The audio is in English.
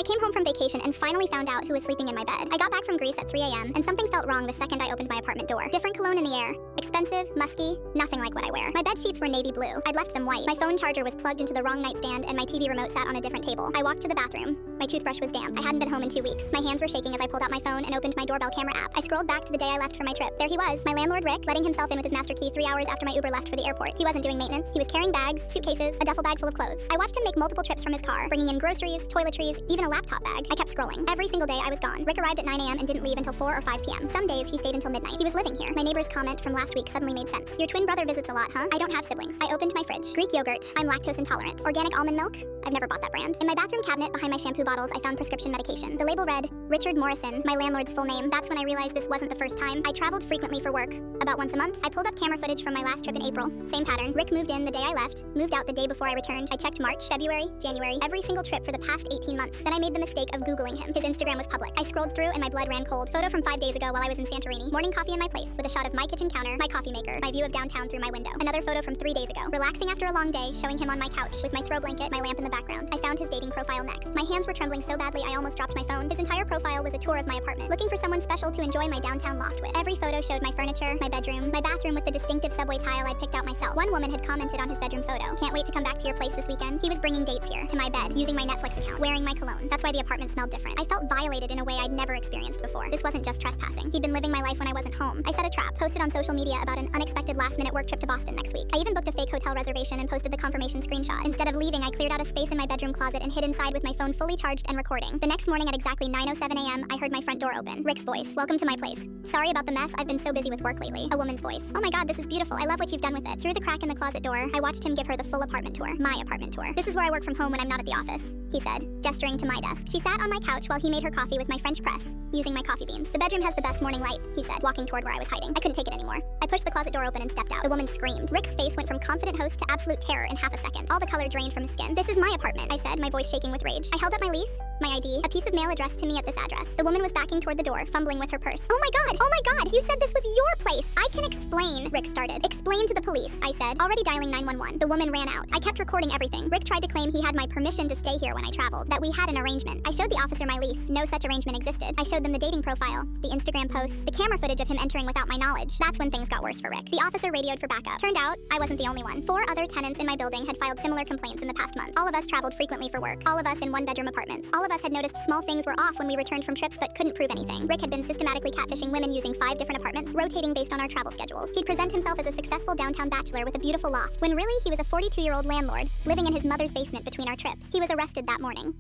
I came home from vacation and finally found out who was sleeping in my bed. I got back from Greece at 3 a.m. and something felt wrong the second I opened my apartment door. Different cologne in the air. Expensive, musky, nothing like what I wear. My bed sheets were navy blue. I'd left them white. My phone charger was plugged into the wrong nightstand and my TV remote sat on a different table. I walked to the bathroom. My toothbrush was damp. I hadn't been home in 2 weeks. My hands were shaking as I pulled out my phone and opened my doorbell camera app. I scrolled back to the day I left for my trip. There he was, my landlord Rick, letting himself in with his master key 3 hours after my Uber left for the airport. He wasn't doing maintenance. He was carrying bags, suitcases, a duffel bag full of clothes. I watched him make multiple trips from his car, bringing in groceries, toiletries, even a laptop bag. I kept scrolling. Every single day I was gone. Rick arrived at 9 a.m. and didn't leave until 4 or 5 p.m. Some days he stayed until midnight. He was living here. My neighbor's comment from last week suddenly made sense. Your twin brother visits a lot, huh? I don't have siblings. I opened my fridge. Greek yogurt. I'm lactose intolerant. Organic almond milk. I've never bought that brand. In my bathroom cabinet behind my shampoo bottles, I found prescription medication. The label read, Richard Morrison, my landlord's full name. That's when I realized this wasn't the first time. I traveled frequently for work, about once a month. I pulled up camera footage from my last trip in April. Same pattern. Rick moved in the day I left, moved out the day before I returned. I checked March, February, January, every single trip for the past 18 months. Then I made the mistake of Googling him. His Instagram was public. I scrolled through and my blood ran cold. Photo from 5 days ago while I was in Santorini. Morning coffee in my place with a shot of my kitchen counter, my coffee maker, my view of downtown through my window. Another photo from 3 days ago. Relaxing after a long day, showing him on my couch with my throw blanket, my lamp in the background. I found his dating profile next. My hands were trembling so badly I almost dropped my phone. His entire profile was a tour of my apartment, looking for someone special to enjoy my downtown loft with. Every photo showed my furniture, my bedroom, my bathroom with the distinctive subway tile I picked out myself. One woman had commented on his bedroom photo. Can't wait to come back to your place this weekend. He was bringing dates here, to my bed, using my Netflix account, wearing my cologne. That's why the apartment smelled different. I felt violated in a way I'd never experienced before. This wasn't just trespassing. He'd been living my life when I wasn't home. I set a trap, posted on social media about an unexpected last-minute work trip to Boston next week. I even booked a fake hotel reservation and posted the confirmation screenshot. Instead of leaving, I cleared out a space in my bedroom closet and hid inside with my phone fully charged and recording. The next morning at exactly 9:07 a.m., I heard my front door open. Rick's voice. Welcome to my place. Sorry about the mess. I've been so busy with work lately. A woman's voice. Oh my god, this is beautiful. I love what you've done with it. Through the crack in the closet door, I watched him give her the full apartment tour. My apartment tour. This is where I work from home when I'm not at the office, he said, gesturing to my desk. She sat on my couch while he made her coffee with my French press, using my coffee beans. The bedroom has the best morning light, he said, walking toward where I was hiding. I couldn't take it anymore. I pushed the closet door open and stepped out. The woman screamed. Rick's face went from confident host to absolute terror in half a second. All the color drained from his skin. This is my apartment, I said, my voice shaking with rage. I held up my lease, my ID, a piece of mail addressed to me at this address. The woman was backing toward the door, fumbling with her purse. Oh my god, you said this was your place. I can explain, Rick started. Explain to the police, I said, already dialing 911. The woman ran out. I kept recording everything. Rick tried to claim he had my permission to stay here when I traveled, that we had an arrangement. I showed the officer my lease. No such arrangement existed. I showed them the dating profile, the Instagram posts, the camera footage of him entering without my knowledge. That's when things got worse for Rick. The officer radioed for backup. Turned out, I wasn't the only one. 4 other tenants in my building had filed similar complaints in the past month. All of us traveled frequently for work. All of us in one-bedroom apartments. All of us had noticed small things were off when we returned from trips but couldn't prove anything. Rick had been systematically catfishing women using 5 different apartments, rotating based on our travel schedules. He'd present himself as a successful downtown bachelor with a beautiful loft, when really he was a 42-year-old landlord, living in his mother's basement between our trips. He was arrested that morning.